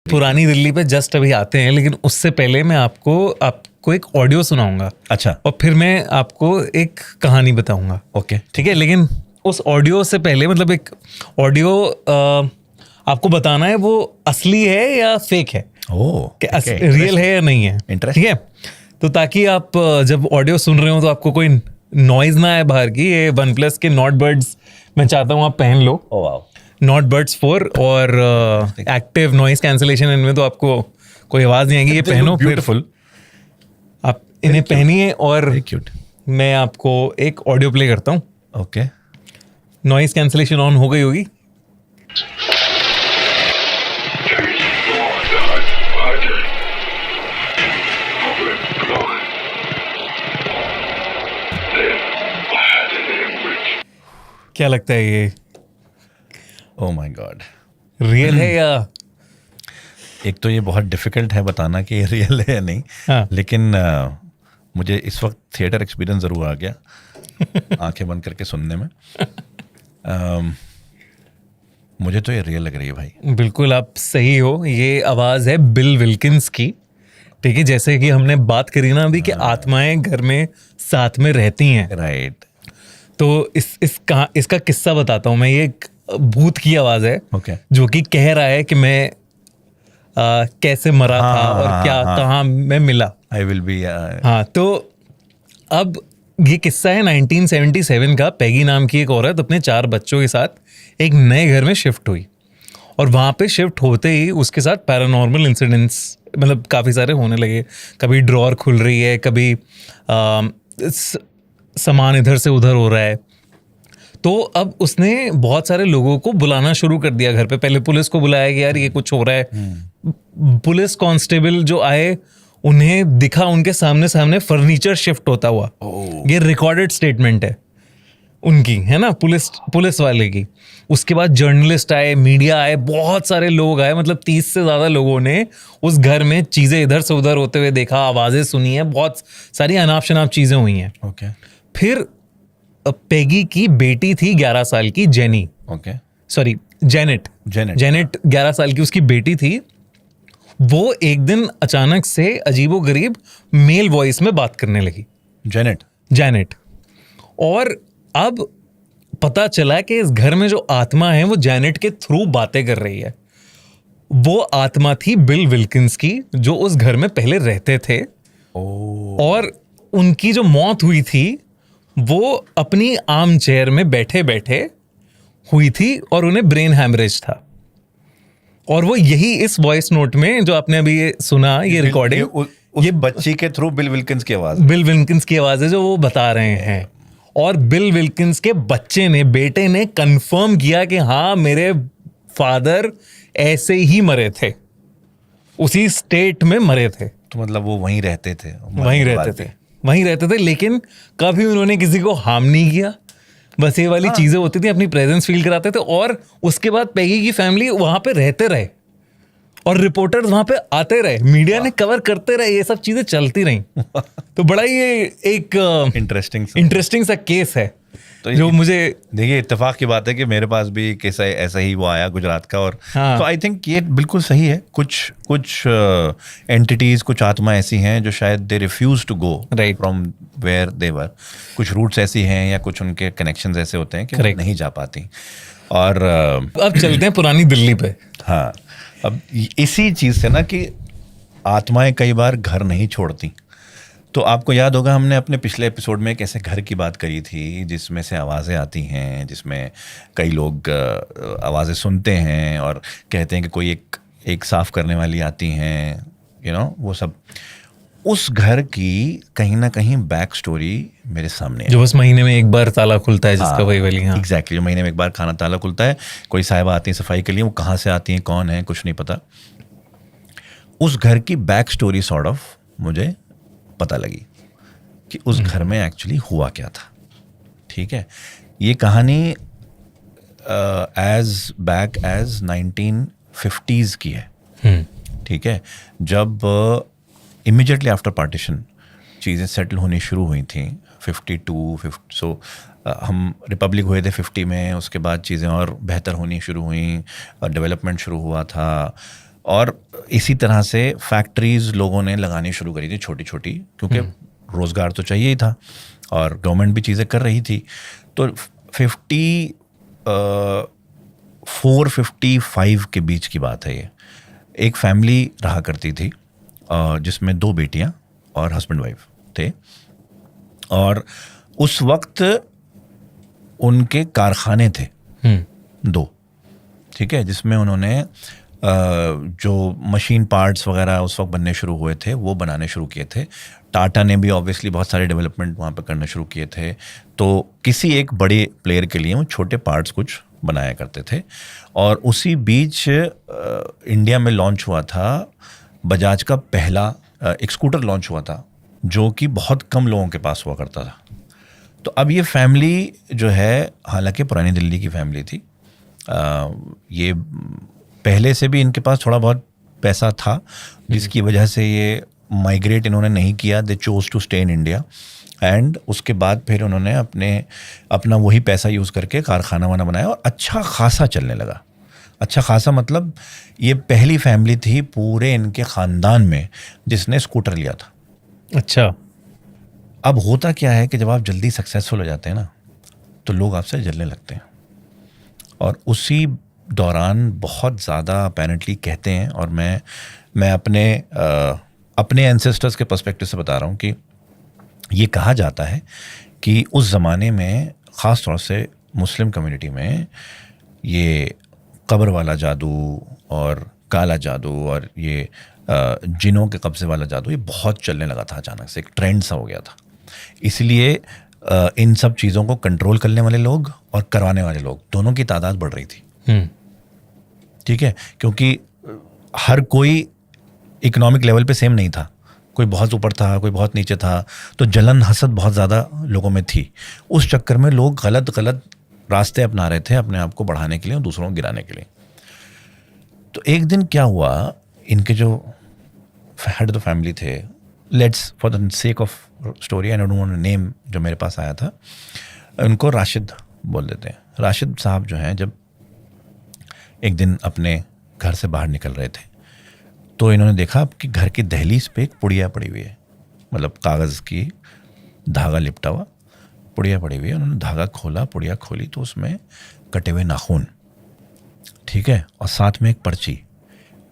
पुरानी दिल्ली पे जस्ट अभी आते हैं, लेकिन उससे पहले मैं आपको एक ऑडियो सुनाऊंगा। अच्छा। और फिर मैं आपको एक कहानी बताऊंगा। ओके ठीक है, लेकिन उस ऑडियो से पहले मतलब एक ऑडियो आपको बताना है वो असली है या फेक है, कि रियल है या नहीं है। ठीक है, तो ताकि आप जब ऑडियो सुन रहे हो तो आपको कोई नॉइज ना आए बाहर की। ये OnePlus के नॉट बर्ड्स मैं चाहता हूँ आप पहन लो। नॉट बर्ड्स 4 और एक्टिव नॉइज कैंसलेशन इनमें, तो आपको कोई आवाज नहीं आएगी। ये पहनो, ब्यूटीफुल, आप इन्हें पहनिए और क्यूट। मैं आपको एक ऑडियो प्ले करता हूँ। ओके, नॉइज कैंसलेशन ऑन हो गई होगी। क्या लगता है ये ओह माय गॉड रियल है या? एक तो ये बहुत डिफिकल्ट है बताना कि ये रियल है या नहीं। हाँ। लेकिन मुझे इस वक्त थिएटर एक्सपीरियंस ज़रूर आ गया आंखें बंद करके सुनने में। मुझे तो ये रियल लग रही है भाई। बिल्कुल आप सही हो, ये आवाज़ है बिल विल्किंस की। ठीक है, जैसे कि हमने बात करी ना अभी कि आत्माएं घर में साथ में रहती हैं। राइट। तो इसका किस्सा बताता हूँ मैं। ये एक भूत की आवाज़ है। ओके। जो कि कह रहा है कि मैं कैसे मरा था और कहाँ मैं मिला। I will be. हाँ, तो अब ये किस्सा है 1977 का। पैगी नाम की एक औरत अपने 4 बच्चों के साथ एक नए घर में शिफ्ट हुई, और वहाँ पे शिफ्ट होते ही उसके साथ पैरानॉर्मल इंसिडेंट्स मतलब काफ़ी सारे होने लगे। कभी ड्रॉअर खुल रही है, कभी सामान इधर से उधर हो रहा है। तो अब उसने बहुत सारे लोगों को बुलाना शुरू कर दिया घर पे। पहले पुलिस को बुलाया कि यार ये कुछ हो रहा है। पुलिस कांस्टेबल जो आए, उन्हें दिखा उनके सामने सामने फर्नीचर शिफ्ट होता हुआ। ये रिकॉर्डेड स्टेटमेंट है उनकी, है ना, पुलिस वाले की। उसके बाद जर्नलिस्ट आए, मीडिया आए, बहुत सारे लोग आए। मतलब 30 से ज़्यादा लोगों ने उस घर में चीज़ें इधर से उधर होते हुए देखा, आवाज़ें सुनी है, बहुत सारी अनाप शनाप चीज़ें हुई हैं। ओके। फिर पेगी की बेटी थी 11 साल की, जेनी। ओके, सॉरी, जेनेट 11 साल की उसकी बेटी थी। वो एक दिन अचानक से अजीबोगरीब मेल वॉइस में बात करने लगी। जेनेट। और अब पता चला कि इस घर में जो आत्मा है वो जेनेट के थ्रू बातें कर रही है। वो आत्मा थी बिल विल्किंस की, जो उस घर में पहले रहते थे। और उनकी जो मौत हुई थी वो अपनी आर्म चेयर में बैठे बैठे हुई थी, और उन्हें ब्रेन हैमरेज था। और वो यही इस वॉइस नोट में जो आपने अभी ये सुना, ये रिकॉर्डिंग, ये बच्ची के थ्रू बिल विल्किंस की आवाज है जो वो बता रहे हैं। और बिल विल्किंस के बेटे ने कंफर्म किया कि हाँ, मेरे फादर ऐसे ही मरे थे, उसी स्टेट में मरे थे। तो मतलब वो वहीं रहते थे। वहीं रहते थे, लेकिन कभी उन्होंने किसी को हार्म नहीं किया। बस ये वाली चीजें होती थी, अपनी प्रेजेंस फील कराते थे। और उसके बाद पेगी की फैमिली वहां पे रहते रहे, और रिपोर्टर्स वहां पे आते रहे, मीडिया ने कवर करते रहे, ये सब चीजें चलती रही। तो बड़ा ये एक इंटरेस्टिंग सा केस है। तो जो मुझे देखिए, इत्तेफाक की बात है कि मेरे पास भी केस ऐसा ही वो आया गुजरात का। और हाँ। तो आई थिंक ये बिल्कुल सही है। कुछ एंटिटीज, कुछ आत्मा ऐसी हैं जो शायद they refuse to go from where they were. कुछ रूट्स ऐसी हैं या कुछ उनके कनेक्शंस ऐसे होते हैं कि वो नहीं जा पाती। और अब चलते हैं पुरानी दिल्ली पे। हाँ, अब इसी चीज़ से ना कि आत्माएं कई बार घर नहीं छोड़ती। तो आपको याद होगा, हमने अपने पिछले एपिसोड में कैसे घर की बात करी थी, जिसमें से आवाज़ें आती हैं, जिसमें कई लोग आवाज़ें सुनते हैं और कहते हैं कि कोई एक साफ करने वाली आती हैं, वो सब। उस घर की कहीं ना कहीं बैक स्टोरी मेरे सामने है। जो बस महीने में एक बार ताला खुलता है, जिसका वही वाली। हाँ, एग्जैक्टली, जो महीने में एक बार खाना ताला खुलता है। कोई साहिबा आती है सफाई के लिए, वो कहाँ से आती हैं, कौन है, कुछ नहीं पता। उस घर की बैक स्टोरी सॉर्ट ऑफ मुझे पता लगी कि उस घर में एक्चुअली हुआ क्या था। ठीक है, ये कहानी एज बैक एज 1950s की है। ठीक है, जब इमीडिएटली आफ्टर पार्टीशन चीज़ें सेटल होनी शुरू हुई थी 52 हम रिपब्लिक हुए थे 50 में। उसके बाद चीज़ें और बेहतर होनी शुरू हुई और डेवलपमेंट शुरू हुआ था। और इसी तरह से फैक्ट्रीज लोगों ने लगानी शुरू करी थी छोटी छोटी, क्योंकि रोज़गार तो चाहिए ही था और गवर्नमेंट भी चीज़ें कर रही थी। तो 455 के बीच की बात है ये। एक फैमिली रहा करती थी जिसमें 2 बेटियां और हस्बैंड वाइफ थे, और उस वक्त उनके कारखाने थे 2, ठीक है, जिसमें उन्होंने जो मशीन पार्ट्स वगैरह उस वक्त बनने शुरू हुए थे वो बनाने शुरू किए थे। टाटा ने भी ऑब्वियसली बहुत सारे डेवलपमेंट वहाँ पे करने शुरू किए थे। तो किसी एक बड़े प्लेयर के लिए वो छोटे पार्ट्स कुछ बनाया करते थे। और उसी बीच इंडिया में लॉन्च हुआ था बजाज का पहला एक स्कूटर लॉन्च हुआ था, जो कि बहुत कम लोगों के पास हुआ करता था। तो अब ये फैमिली जो है, हालांकि पुरानी दिल्ली की फैमिली थी, ये पहले से भी इनके पास थोड़ा बहुत पैसा था, जिसकी वजह से ये माइग्रेट इन्होंने नहीं किया। They chose to stay in India, and उसके बाद फिर उन्होंने अपना वही पैसा यूज़ करके कारखाना वाना बनाया और अच्छा खासा चलने लगा। अच्छा खासा मतलब ये पहली फैमिली थी पूरे इनके ख़ानदान में जिसने स्कूटर लिया था। अच्छा। अब होता क्या है कि जब आप जल्दी सक्सेसफुल हो जाते हैं ना, तो लोग आपसे जलने लगते हैं। और उसी दौरान बहुत ज़्यादा अपेरेंटली कहते हैं, और मैं अपने एंसेस्टर्स के पर्सपेक्टिव से बता रहा हूँ कि ये कहा जाता है कि उस ज़माने में ख़ास तौर से मुस्लिम कम्युनिटी में ये कब्र वाला जादू और काला जादू और ये जिनों के कब्ज़े वाला जादू ये बहुत चलने लगा था। अचानक से एक ट्रेंड सा हो गया था। इसलिए इन सब चीज़ों को कंट्रोल करने वाले लोग और करवाने वाले लोग दोनों की तादाद बढ़ रही थी। ठीक है, क्योंकि हर कोई इकोनॉमिक लेवल पे सेम नहीं था। कोई बहुत ऊपर था, कोई बहुत नीचे था, तो जलन हसद बहुत ज़्यादा लोगों में थी। उस चक्कर में लोग गलत रास्ते अपना रहे थे अपने आप को बढ़ाने के लिए और दूसरों को गिराने के लिए। तो एक दिन क्या हुआ, इनके जो हेड ऑफ द फैमिली थे, let's for the sake of story I don't want to name, जो मेरे पास आया था, उनको राशिद बोल देते हैं। राशिद साहब जो हैं, जब एक दिन अपने घर से बाहर निकल रहे थे, तो इन्होंने देखा कि घर की दहलीज पे एक पुड़िया पड़ी हुई है, मतलब कागज़ की धागा लिपटा हुआ पुड़िया पड़ी हुई है। उन्होंने धागा खोला, पुड़िया खोली, तो उसमें कटे हुए नाखून, ठीक है, और साथ में एक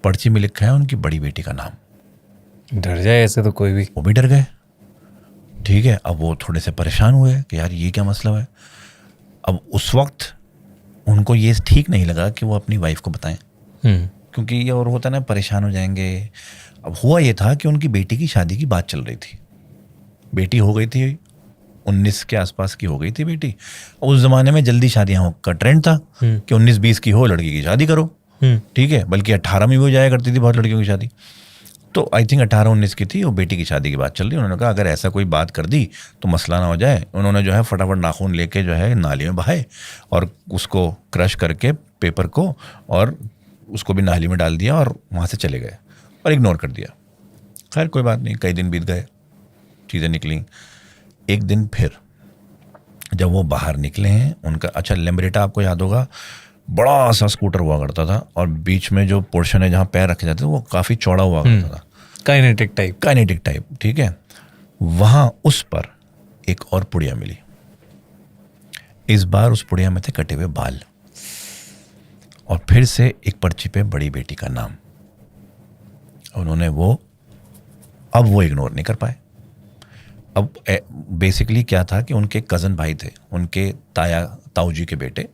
पर्ची में लिखा है उनकी बड़ी बेटी का नाम। डर जाए ऐसे तो कोई भी। वो भी डर गए, ठीक है। अब वो थोड़े से परेशान हुए कि यार ये क्या मसला है। अब उस वक्त उनको ये ठीक नहीं लगा कि वो अपनी वाइफ को बताएं, क्योंकि ये और होता ना, परेशान हो जाएंगे। अब हुआ ये था कि उनकी बेटी की शादी की बात चल रही थी। बेटी हो गई थी, 19 के आसपास की हो गई थी बेटी। उस ज़माने में जल्दी शादियाँ का ट्रेंड था कि 19-20 की हो, लड़की की शादी करो, ठीक है। बल्कि 18 में भी हो जाया करती थी बहुत लड़कियों की शादी। तो आई थिंक 18-19 की थी, वो बेटी की शादी की बात चल रही। उन्होंने कहा अगर ऐसा कोई बात कर दी तो मसला ना हो जाए। उन्होंने जो है फटाफट नाखून लेके जो है नाली में बहाए और उसको क्रश करके पेपर को, और उसको भी नाली में डाल दिया और वहाँ से चले गए और इग्नोर कर दिया। खैर कोई बात नहीं, कई दिन बीत गए, चीज़ें निकली। एक दिन फिर जब वो बाहर निकले हैं, उनका अच्छा लेम्ब्रेटा आपको याद होगा, बड़ा सा स्कूटर हुआ करता था, और बीच में जो पोर्शन है जहाँ पैर रखे जाते थे वो काफ़ी चौड़ा हुआ करता था, काइनेटिक टाइप, ठीक है। वहाँ उस पर एक और पुड़िया मिली। इस बार उस पुड़िया में थे कटे हुए बाल, और फिर से एक पर्ची पे बड़ी बेटी का नाम। उन्होंने अब वो इग्नोर नहीं कर पाए। अब बेसिकली क्या था कि उनके कज़न भाई थे, उनके ताऊ जी के बेटे,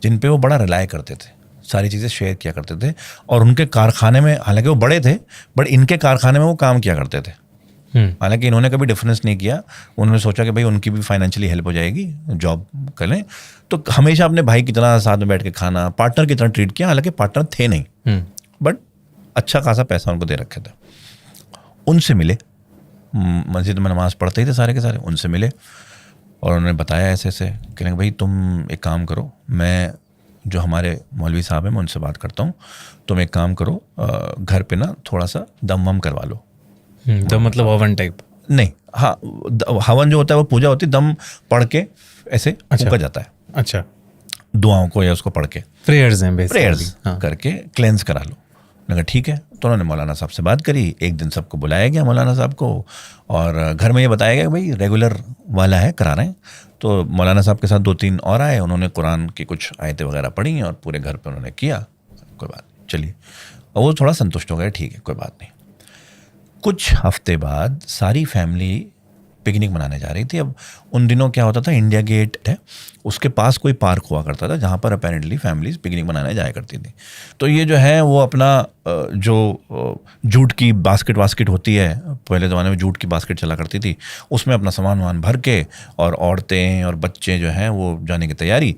जिन पे वो बड़ा रिलाय करते थे, सारी चीज़ें शेयर किया करते थे। और उनके कारखाने में, हालांकि वो बड़े थे, बट इनके कारखाने में वो काम किया करते थे। हालांकि इन्होंने कभी डिफरेंस नहीं किया। उन्होंने सोचा कि भाई उनकी भी फाइनेंशियली हेल्प हो जाएगी, जॉब कर लें। तो हमेशा अपने भाई की तरह साथ में बैठ के खाना, पार्टनर की तरह ट्रीट किया। हालांकि पार्टनर थे नहीं, बट अच्छा खासा पैसा उनको दे रखे थे। उनसे मिले, मस्जिद में नमाज़ पढ़ते ही थे सारे के सारे, उनसे मिले और उन्होंने बताया ऐसे ऐसे। कहने भाई तुम एक काम करो, मैं जो हमारे मौलवी साहब हैं मैं उनसे बात करता हूँ, तुम एक काम करो, घर पे ना थोड़ा सा दम वम करवा लो। दम मतलब हवन टाइप? नहीं, हाँ, हवन जो होता है वो पूजा होती है, दम पढ़ के ऐसे फूंका जाता है। अच्छा, दुआओं को या उसको पढ़ के प्रेयर्स हैं, प्रेयर्स करके क्लेंस करा लो। कहा ठीक है। तो उन्होंने मौलाना साहब से बात करी, एक दिन सबको बुलाया गया मौलाना साहब को, और घर में ये बताया गया कि भाई रेगुलर वाला है, करा रहे हैं। तो मौलाना साहब के साथ 2-3 और आए, उन्होंने कुरान की कुछ आयतें वगैरह पढ़ी और पूरे घर पे उन्होंने किया, कोई बात नहीं, चलिए। और वो थोड़ा संतुष्ट हो गए, ठीक है कोई बात नहीं। कुछ हफ्ते बाद सारी फैमिली पिकनिक मनाने जा रही थी। अब उन दिनों क्या होता था, इंडिया गेट है, उसके पास कोई पार्क हुआ करता था जहाँ पर अपेरेंटली फैमिलीज पिकनिक मनाने जाया करती थी। तो ये जो है वो अपना जो जूट की बास्केट होती है, पहले ज़माने में जूट की बास्केट चला करती थी, उसमें अपना सामान भर के, और औरतें और बच्चे जो हैं वो जाने की तैयारी।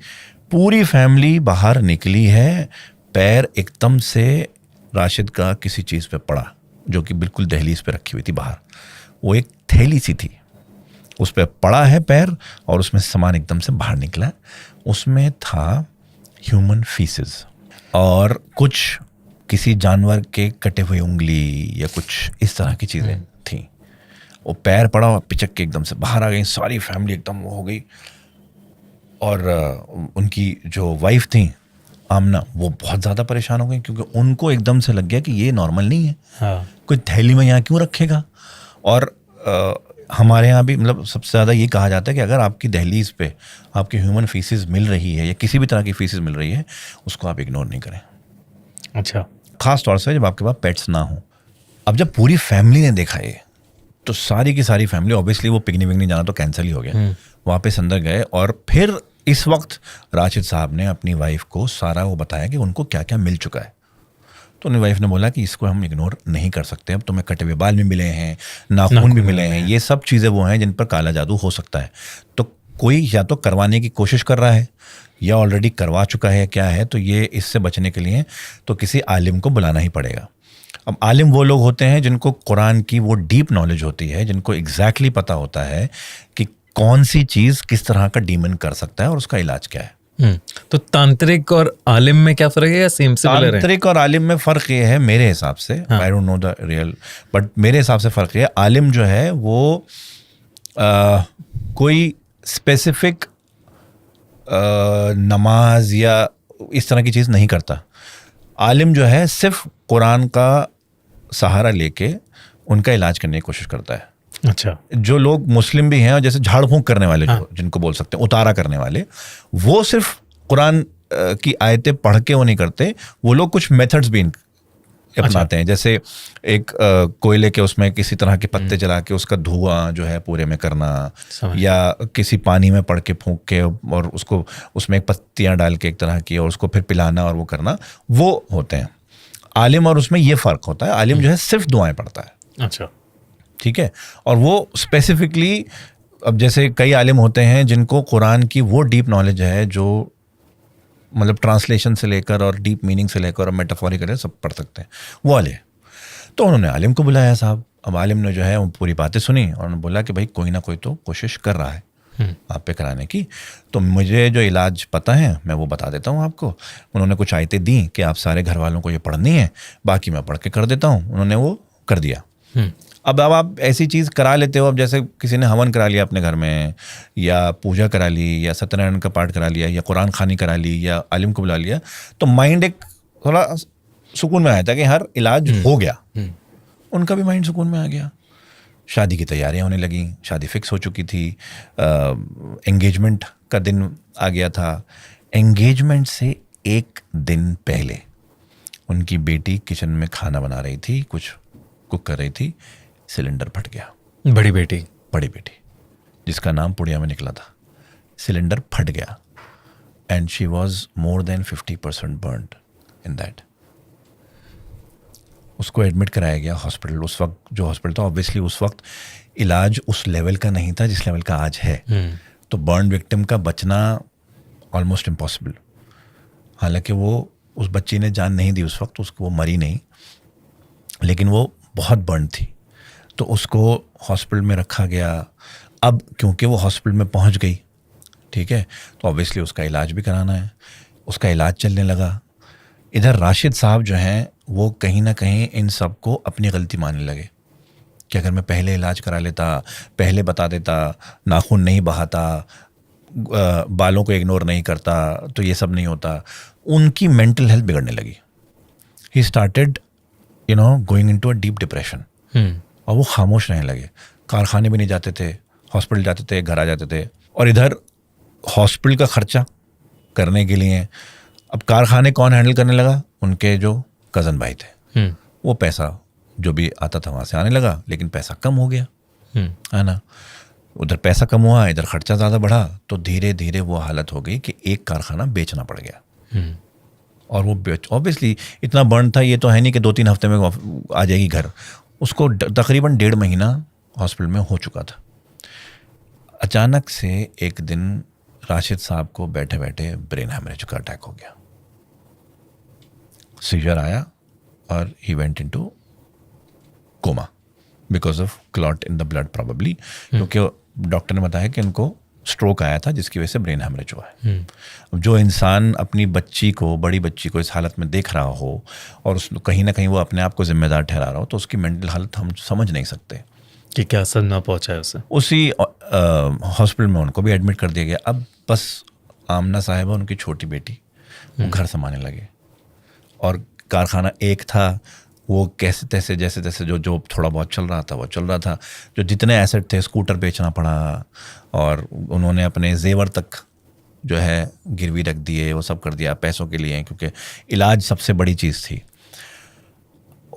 पूरी फैमिली बाहर निकली है, पैर एकदम से राशिद का किसी चीज़ पे पड़ा जो कि बिल्कुल दहलीज पे रखी हुई थी बाहर। वो एक थैली सी थी, उस पर पड़ा है पैर, और उसमें सामान एकदम से बाहर निकला। उसमें था ह्यूमन फीसेस और कुछ किसी जानवर के कटे हुए उंगली या कुछ इस तरह की चीज़ें थी। वो पैर पड़ा और पिचक के एकदम से बाहर आ गई। सारी फैमिली एकदम हो गई, और उनकी जो वाइफ थी आमना, वो बहुत ज़्यादा परेशान हो गई, क्योंकि उनको एकदम से लग गया कि ये नॉर्मल नहीं है। हाँ। कोई थैली में यहाँ क्यों रखेगा। और हमारे यहाँ भी मतलब सबसे ज़्यादा ये कहा जाता है कि अगर आपकी दहलीज पे आपकी ह्यूमन फीसिस मिल रही है या किसी भी तरह की फीसिस मिल रही है, उसको आप इग्नोर नहीं करें। अच्छा। ख़ास तौर से जब आपके पास पेट्स ना हो। अब जब पूरी फैमिली ने देखा ये, तो सारी की सारी फैमिली, ऑब्वियसली वो पिकनिक विकनिक जाना तो कैंसिल ही हो गया, वापस अंदर गए। और फिर इस वक्त राशिद साहब ने अपनी वाइफ को सारा वो बताया कि उनको क्या क्या मिल चुका है। तो उनकी वाइफ ने बोला कि इसको हम इग्नोर नहीं कर सकते, अब तुम्हें कटे हुए बाल भी मिले हैं, नाखून भी मिले हैं, ये सब चीज़ें वो हैं जिन पर काला जादू हो सकता है। तो कोई या तो करवाने की कोशिश कर रहा है या ऑलरेडी करवा चुका है, क्या है। तो ये इससे बचने के लिए तो किसी आलिम को बुलाना ही पड़ेगा। अब आलिम वो लोग होते हैं जिनको कुरान की वो डीप नॉलेज होती है, जिनको एग्जैक्टली पता होता है कि कौन सी चीज़ किस तरह का डीमन कर सकता है और उसका इलाज क्या है। तो तांत्रिक और आलिम में क्या फर्क है या सेम सिमिलर है? तांत्रिक और आलिम में फ़र्क ये है मेरे हिसाब से, I don't know the real, but मेरे हिसाब से फ़र्क ये है, आलिम जो है वो कोई स्पेसिफिक नमाज या इस तरह की चीज़ नहीं करता। आलिम जो है सिर्फ कुरान का सहारा लेके उनका इलाज करने की कोशिश करता है। अच्छा। जो लोग मुस्लिम भी हैं और जैसे झाड़ फूंक करने वाले, जो जिनको बोल सकते हैं उतारा करने वाले, वो सिर्फ कुरान की आयतें पढ़ के वो नहीं करते, वो लोग कुछ मेथड्स भी अपनाते हैं। जैसे एक कोयले के उसमें किसी तरह के पत्ते जला के उसका धुआं जो है पूरे में करना, या किसी पानी में पड़ के फूंक के और उसको उसमें एक पत्तियां डाल के एक तरह की और उसको फिर पिलाना और वो करना, वो होते हैं। आलिम और उसमें ये फ़र्क होता है, आलिम जो है सिर्फ दुआएं पढ़ता है। अच्छा, ठीक है। और वो स्पेसिफिकली, अब जैसे कई आलिम होते हैं जिनको कुरान की वो डीप नॉलेज है जो मतलब ट्रांसलेशन से लेकर और डीप मीनिंग से लेकर और मेटाफोरिकल सब पढ़ सकते हैं, वो वाले। तो उन्होंने आलिम को बुलाया साहब। अब आलिम ने जो है वो पूरी बातें सुनी और उन्होंने बोला कि भाई कोई ना कोई तो कोशिश कर रहा है आप पे कराने की, तो मुझे जो इलाज पता है मैं वो बता देता हूँ आपको। उन्होंने कुछ आयतें दी कि आप सारे घर वालों को ये पढ़नी है, बाकी मैं पढ़ के कर देता हूँ। उन्होंने वो कर दिया। अब आप ऐसी चीज़ करा लेते हो, अब जैसे किसी ने हवन करा लिया अपने घर में, या पूजा करा ली, या सत्यनारायण का पाठ करा लिया, या कुरान खानी करा ली, या आलिम को बुला लिया, तो माइंड एक थोड़ा सुकून में आया था कि हर इलाज हो गया। उनका भी माइंड सुकून में आ गया। शादी की तैयारियां होने लगी, शादी फिक्स हो चुकी थी, एंगेजमेंट का दिन आ गया था। एंगेजमेंट से एक दिन पहले उनकी बेटी किचन में खाना बना रही थी, कुछ कुक कर रही थी, सिलेंडर फट गया। बड़ी बेटी जिसका नाम पुड़िया में निकला था, सिलेंडर फट गया and she was more than 50% burned in that. उसको एडमिट कराया गया हॉस्पिटल। उस वक्त जो हॉस्पिटल था, ऑब्वियसली उस वक्त इलाज उस लेवल का नहीं था जिस लेवल का आज है। तो बर्न विक्टिम का बचना ऑलमोस्ट इम्पॉसिबल। हालांकि वो उस बच्ची ने जान नहीं दी उस वक्त, उसको वो मरी नहीं, लेकिन वो बहुत बर्न थी। तो उसको हॉस्पिटल में रखा गया। अब क्योंकि वो हॉस्पिटल में पहुंच गई, ठीक है, तो ऑब्वियसली उसका इलाज भी कराना है। उसका इलाज चलने लगा। इधर राशिद साहब जो हैं वो कहीं ना कहीं इन सब को अपनी गलती मानने लगे कि अगर मैं पहले इलाज करा लेता, पहले बता देता, नाखून नहीं बहाता, बालों को इग्नोर नहीं करता, तो ये सब नहीं होता। उनकी मेंटल हेल्थ बिगड़ने लगी। He started going into a deep depression, और वो खामोश रहने लगे। कारखाने भी नहीं जाते थे, हॉस्पिटल जाते थे, घर आ जाते थे, और इधर हॉस्पिटल का खर्चा करने के लिए अब कारखाने कौन हैंडल करने लगा? उनके जो कज़न भाई थे। वो पैसा जो भी आता था वहाँ से आने लगा, लेकिन पैसा कम हो गया, है ना। उधर पैसा कम हुआ, इधर खर्चा ज़्यादा बढ़ा, तो धीरे धीरे वो हालत हो गई कि एक कारखाना बेचना पड़ गया। और वो ऑब्वियसली इतना बर्न था, ये तो है नहीं कि 2-3 हफ्ते में आ जाएगी घर। उसको तकरीबन 1.5 महीना हॉस्पिटल में हो चुका था। अचानक से एक दिन राशिद साहब को बैठे बैठे ब्रेन हैमरेज का अटैक हो गया, सीजर आया और he went into coma because of clot in the blood probably, क्योंकि डॉक्टर ने बताया कि उनको स्ट्रोक आया था जिसकी वजह से ब्रेन हैमरेज हुआ है। अब जो इंसान अपनी बच्ची को, बड़ी बच्ची को इस हालत में देख रहा हो और उस कहीं ना कहीं वो अपने आप को जिम्मेदार ठहरा रहा हो, तो उसकी मेंटल हालत हम समझ नहीं सकते कि क्या असर ना पहुंचा है उसे। उसी हॉस्पिटल में उनको भी एडमिट कर दिया गया। अब बस आमना साहिबा, उनकी छोटी बेटी, वो घर संभालने लगे, और कारखाना एक था, वो कैसे तैसे जैसे तैसे जो थोड़ा बहुत चल रहा था वो चल रहा था। जो जितने एसेट थे, स्कूटर बेचना पड़ा, और उन्होंने अपने जेवर तक जो है गिरवी रख दिए, वो सब कर दिया पैसों के लिए, क्योंकि इलाज सबसे बड़ी चीज़ थी।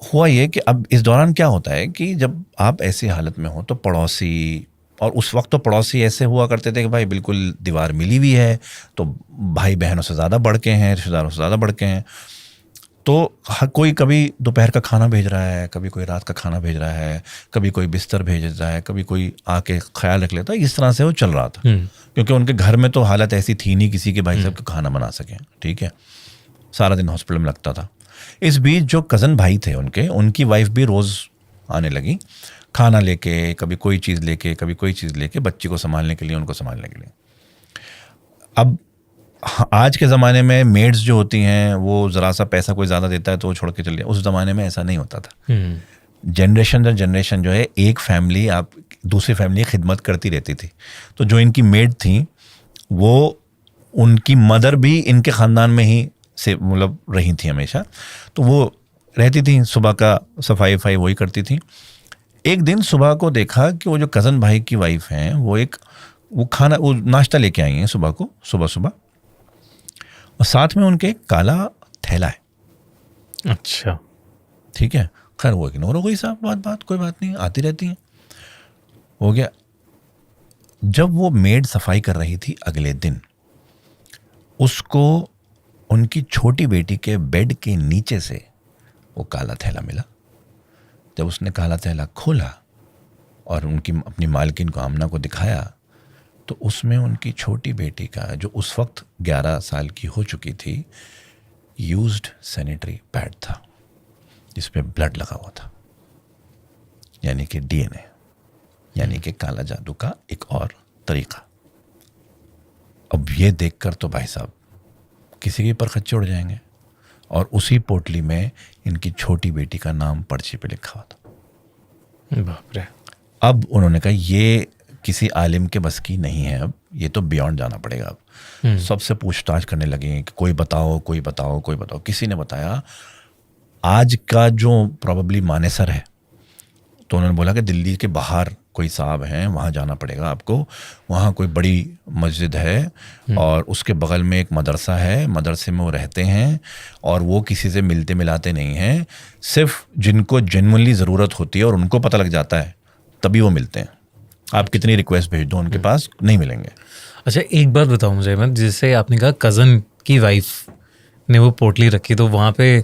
हुआ ये कि अब इस दौरान क्या होता है कि जब आप ऐसी हालत में हो तो पड़ोसी, और उस वक्त तो पड़ोसी ऐसे हुआ करते थे कि भाई बिल्कुल दीवार मिली हुई है, तो भाई बहनों से ज़्यादा बढ़ के हैं, रिश्तेदारों से ज़्यादा बढ़ के हैं, तो कोई कभी दोपहर का खाना भेज रहा है, कभी कोई रात का खाना भेज रहा है, कभी कोई बिस्तर भेज रहा है, कभी कोई आके ख्याल रख लेता है। इस तरह से वो चल रहा था, क्योंकि उनके घर में तो हालत ऐसी थी नहीं किसी के भाई साहब का खाना बना सकें, ठीक है। सारा दिन हॉस्पिटल में लगता था। इस बीच जो कज़न भाई थे उनकी वाइफ भी रोज़ आने लगी, खाना लेके, कभी कोई चीज़ लेके, कभी कोई चीज़ लेके, बच्ची को संभालने के लिए, उनको संभालने के लिए। अब आज के ज़माने में मेड्स जो होती हैं वो ज़रा सा पैसा कोई ज़्यादा देता है तो वो छोड़ के चल जाए। उस ज़माने में ऐसा नहीं होता था। जनरेशन दर जनरेशन जो है, एक फैमिली आप दूसरी फैमिली की खिदमत करती रहती थी। तो जो इनकी मेड थी, वो उनकी मदर भी इनके ख़ानदान में ही से मतलब रही थी हमेशा, तो वो रहती थी, सुबह का सफाई वफाई वही करती थी। एक दिन सुबह को देखा कि वो जो कज़न भाई की वाइफ हैं, वो नाश्ता लेके आई हैं सुबह, और साथ में उनके काला थैला है। अच्छा, ठीक है, खैर वो इग्नोर हो गई साहब, बात कोई बात नहीं, आती रहती हैं, हो गया। जब वो मेड सफाई कर रही थी अगले दिन, उसको उनकी छोटी बेटी के बेड के नीचे से वो काला थैला मिला। जब उसने काला थैला खोला और अपनी मालकिन को, आमना को दिखाया, तो उसमें उनकी छोटी बेटी का, जो उस वक्त 11 साल की हो चुकी थी, यूज्ड सैनिटरी पैड था जिस पे ब्लड लगा हुआ था, यानी कि डीएनए, यानी कि काला जादू का एक और तरीका। अब ये देखकर तो भाई साहब किसी के पर खच्चे उड़ जाएंगे। और उसी पोटली में इनकी छोटी बेटी का नाम पर्ची पे लिखा हुआ था। बाप रे। अब उन्होंने कहा ये किसी आलिम के बस की नहीं है, अब ये तो बियॉन्ड जाना पड़ेगा। अब सबसे पूछताछ करने लगे कि कोई बताओ। किसी ने बताया आज का जो प्रॉबेबली मानेसर है, तो उन्होंने बोला कि दिल्ली के बाहर कोई साहब हैं, वहाँ जाना पड़ेगा आपको, वहाँ कोई बड़ी मस्जिद है और उसके बगल में एक मदरसा है, मदरसे में वो रहते हैं और वो किसी से मिलते मिलाते नहीं हैं, सिर्फ जिनको जेन्युइनली ज़रूरत होती है और उनको पता लग जाता है तभी वो मिलते हैं। आप कितनी रिक्वेस्ट भेज दो उनके पास नहीं मिलेंगे। अच्छा, एक बात बताओ मुझे, मैं जैसे आपने कहा कज़न की वाइफ ने वो पोटली रखी, तो वहाँ पे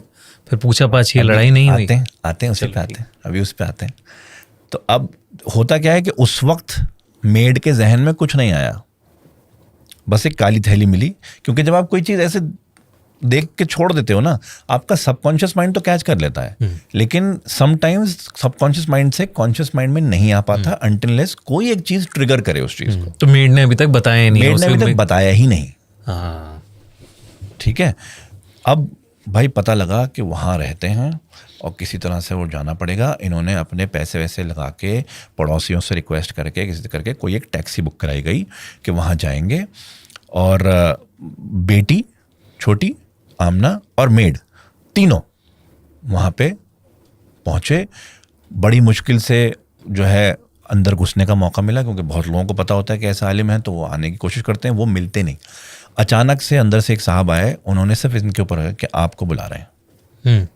फिर पूछा पाछी लड़ाई नहीं हुई? आते हैं उसी पे आते हैं, अभी उस पे आते हैं। तो अब होता क्या है कि उस वक्त मेड के जहन में कुछ नहीं आया, बस एक काली थैली मिली, क्योंकि जब आप कोई चीज़ ऐसे देख के छोड़ देते हो ना, आपका सबकॉन्शियस माइंड तो कैच कर लेता है, लेकिन समटाइम्स सबकॉन्शियस माइंड से कॉन्शियस माइंड में नहीं आ पाता अनटिल कोई एक चीज़ ट्रिगर करे उस चीज़ को। तो मेड ने अभी तक बताया नहीं, मेड ने अभी तक बताया ही नहीं। हाँ, ठीक है। अब भाई पता लगा कि वहाँ रहते हैं और किसी तरह से वो जाना पड़ेगा। इन्होंने अपने पैसे वैसे लगा के, पड़ोसियों से रिक्वेस्ट करके, किसी करके कोई एक टैक्सी बुक कराई गई कि वहाँ जाएंगे। और बेटी छोटी, आमना और मेड, तीनों वहाँ पे पहुंचे, बड़ी मुश्किल से जो है अंदर घुसने का मौका मिला, क्योंकि बहुत लोगों को पता होता है कि ऐसा आलिम है तो वो आने की कोशिश करते हैं, वो मिलते नहीं। अचानक से अंदर से एक साहब आए, उन्होंने सिर्फ इनके ऊपर है कि आपको बुला रहे हैं।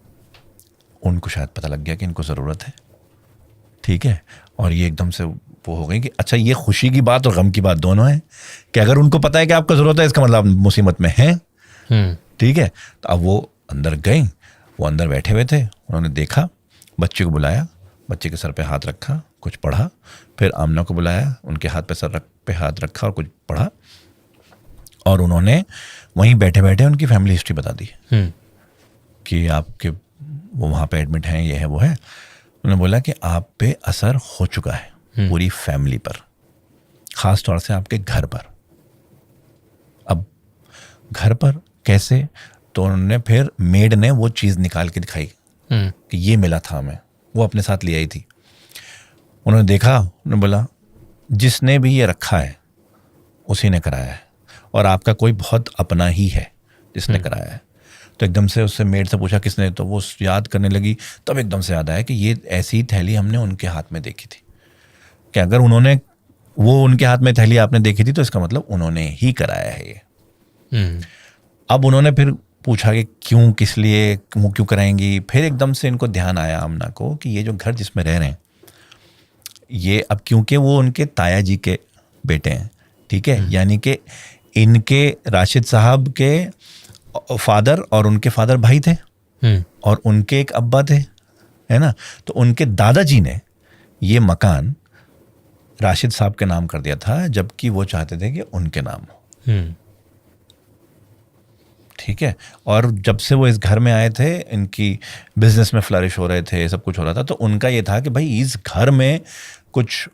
उनको शायद पता लग गया कि इनको ज़रूरत है, ठीक है, और ये एकदम से वो हो गई कि अच्छा ये खुशी की बात और गम की बात दोनों है, कि अगर उनको पता है कि आपको ज़रूरत है इसका मतलब आप मुसीबत में हैं, ठीक है। तो अब वो अंदर गए, वो अंदर बैठे हुए थे, उन्होंने देखा, बच्चे को बुलाया, बच्चे के सर पे हाथ रखा, कुछ पढ़ा, फिर आमना को बुलाया, उनके हाथ पे सर पे हाथ रखा और कुछ पढ़ा, और उन्होंने वहीं बैठे बैठे उनकी फैमिली हिस्ट्री बता दी कि आपके वो वहाँ पे एडमिट हैं, ये है वो है। उन्होंने बोला कि आप पे असर हो चुका है पूरी फैमिली पर, ख़ास तौर से आपके घर पर। अब घर पर कैसे, तो उन्होंने फिर मेड ने वो चीज़ निकाल के दिखाई कि ये मिला था हमें, वो अपने साथ ले आई थी। उन्होंने देखा, उन्होंने बोला जिसने भी ये रखा है उसी ने कराया है, और आपका कोई बहुत अपना ही है जिसने कराया है। तो एकदम से उससे मेड से पूछा किसने, तो वो याद करने लगी, तब एकदम से याद आया कि ये ऐसी थैली हमने उनके हाथ में देखी थी, कि अगर उन्होंने वो उनके हाथ में थैली आपने देखी थी तो इसका मतलब उन्होंने ही कराया है ये। अब उन्होंने फिर पूछा कि क्यों, किस लिए, वो क्यों कराएंगी। फिर एकदम से इनको ध्यान आया आमना को कि ये जो घर जिसमें रह रहे हैं ये, अब क्योंकि वो उनके ताया जी के बेटे हैं, ठीक है, यानी कि इनके राशिद साहब के फादर और उनके फादर भाई थे, और उनके एक अब्बा थे, है ना। तो उनके दादाजी ने ये मकान राशिद साहब के नाम कर दिया था, जबकि वो चाहते थे कि उनके नाम हो, ठीक है। और जब से वो इस घर में आए थे, इनकी बिजनेस में फ्लरिश हो रहे थे, सब कुछ हो रहा था, तो उनका ये था कि भाई इस घर में कुछ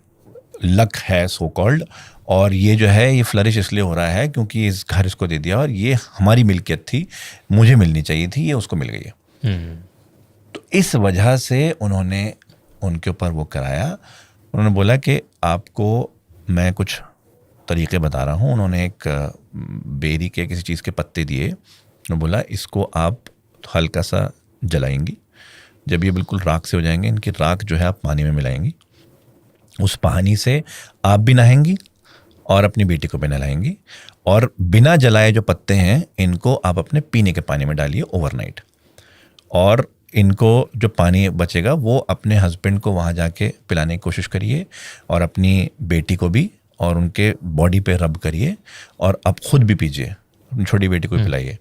लक है सो कॉल्ड, और ये जो है ये फ्लरिश इसलिए हो रहा है क्योंकि इस घर इसको दे दिया, और ये हमारी मिल्कियत थी, मुझे मिलनी चाहिए थी, ये उसको मिल गई है। तो इस वजह से उन्होंने उनके ऊपर वो कराया। उन्होंने बोला कि आपको मैं कुछ तरीके बता रहा हूँ। उन्होंने एक बेरी के किसी चीज़ के पत्ते दिए, उन्होंने बोला इसको आप हल्का सा जलाएंगी, जब ये बिल्कुल राख से हो जाएंगे, इनकी राख जो है आप पानी में मिलाएंगी, उस पानी से आप भी नहाएंगी और अपनी बेटी को भी नहलाएंगी, और बिना जलाए जो पत्ते हैं इनको आप अपने पीने के पानी में डालिए ओवरनाइट, और इनको जो पानी बचेगा वो अपने हस्बैंड को वहाँ जाके पिलाने की कोशिश करिए, और अपनी बेटी को भी, और उनके बॉडी पे रब करिए, और आप खुद भी पीजिए, अपनी छोटी बेटी को भी पिलाइए।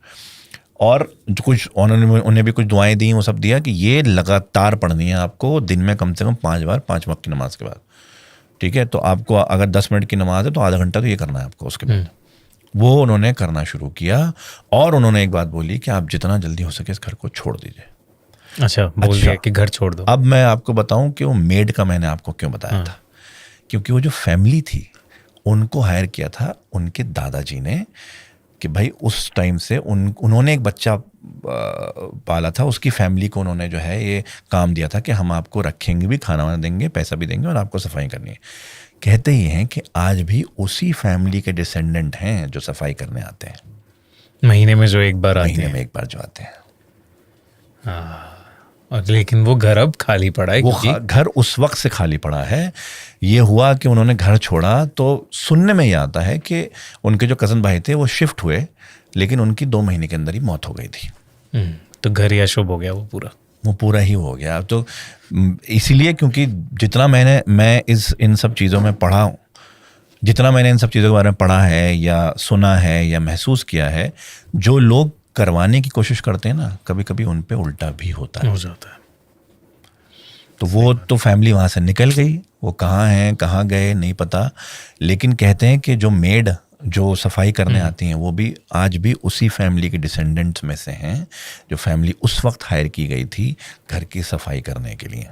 और जो कुछ उन्हें भी कुछ दुआएं दी, वो सब दिया कि ये लगातार पढ़नी है आपको, दिन में कम से कम 5 बार, 5 वक्त की नमाज के बाद, ठीक है। तो आपको अगर 10 मिनट की नमाज है तो आधा घंटा तो ये करना है आपको। उसके बाद वो उन्होंने करना शुरू किया, और उन्होंने एक बात बोली कि आप जितना जल्दी हो सके इस घर को छोड़ दीजिए। अच्छा, बोल दिया कि घर छोड़ दो। अब मैं आपको बताऊं कि वो मेड का मैंने आपको क्यों बताया था, क्योंकि वो जो फैमिली थी उनको हायर किया था उनके दादाजी ने, कि भाई उस टाइम से उन्होंने एक बच्चा पाला था, उसकी फैमिली को उन्होंने जो है ये काम दिया था कि हम आपको रखेंगे भी, खाना वाना देंगे, पैसा भी देंगे, और आपको सफाई करनी है। कहते ही हैं कि आज भी उसी फैमिली के डिसेंडेंट हैं जो सफाई करने आते हैं, महीने में जो एक बार आते हैं, महीने में एक बार जो आते हैं। और लेकिन वो घर अब खाली पड़ा है, वो घर उस वक्त से खाली पड़ा है। ये हुआ कि उन्होंने घर छोड़ा तो सुनने में ये आता है कि उनके जो कज़न भाई थे वो शिफ्ट हुए, लेकिन उनकी 2 महीने के अंदर ही मौत हो गई थी। तो घर ही अशुभ हो गया, वो पूरा ही हो गया। तो इसीलिए क्योंकि जितना मैं इन सब चीज़ों में पढ़ा हूँ, जितना मैंने इन सब चीज़ों के बारे में पढ़ा है या सुना है या महसूस किया है, जो लोग करवाने की कोशिश करते हैं ना, कभी कभी उन पे उल्टा भी होता है, हो जाता है। तो वो तो फैमिली वहाँ से निकल गई, वो कहाँ हैं कहाँ गए नहीं पता, लेकिन कहते हैं कि जो मेड जो सफाई करने आती हैं वो भी आज भी उसी फैमिली के डिसेंडेंट्स में से हैं, जो फैमिली उस वक्त हायर की गई थी घर की सफाई करने के लिए।